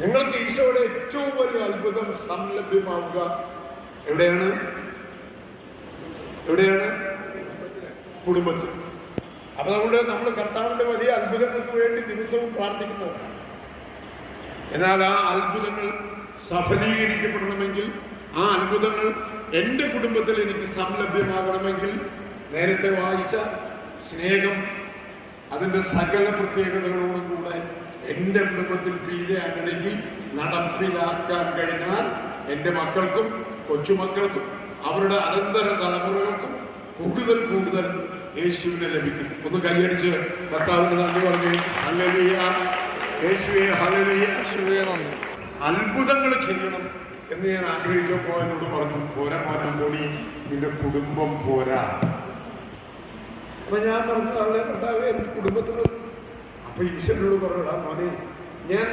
നിങ്ങൾക്ക് ഈശോയുടെ ഏറ്റവും വലിയ അത്ഭുതം സംലഭ്യമാവുക എവിടെയാണ്? കുടുംബത്തിൽ. അപ്പൊ നമ്മൾ കർത്താവിന്റെ വലിയ അത്ഭുതങ്ങൾക്ക് വേണ്ടി ദിവസവും പ്രാർത്ഥിക്കുന്നവരാണ്. എന്നാൽ ആ അത്ഭുതങ്ങൾ സഫലീകരിക്കപ്പെടണമെങ്കിൽ, ആ അത്ഭുതങ്ങൾ എൻ്റെ കുടുംബത്തിൽ എനിക്ക് സംലഭ്യമാകണമെങ്കിൽ, നേരത്തെ വായിച്ച സ്നേഹം അതിൻ്റെ സകല പ്രത്യേകതകളോടും കൂടെ എൻ്റെ കുടുംബത്തിൽ പീലയാക്കണമെങ്കിൽ, നടപ്പിലാക്കാൻ കഴിഞ്ഞാൽ എൻ്റെ മക്കൾക്കും കൊച്ചുമക്കൾക്കും അവരുടെ അനന്തര തലമുറകൾക്കും കൂടുതൽ കൂടുതൽ യേശുവിനെ ലഭിക്കും. ഒന്ന് കൈയടിച്ച് കർത്താവിന് നന്ദി പറഞ്ഞു. ഹല്ലേലൂയ, യേശുവേ ഹല്ലേലൂയ. അത്ഭുതങ്ങൾ ചെയ്യണം എന്ന് ഞാൻ ആഗ്രഹിച്ചപ്പോൾ എന്നോട് പറഞ്ഞു, പോരാ മോനെ പോടി, നിന്റെ കുടുംബം പോരാ. അപ്പൊ ഞാൻ പറഞ്ഞു, അവിടെ കർത്താവേ കുടുംബത്തിന്. അപ്പൊ ഈശ്വരനോട് പറഞ്ഞടാ മോനെ, ഞാൻ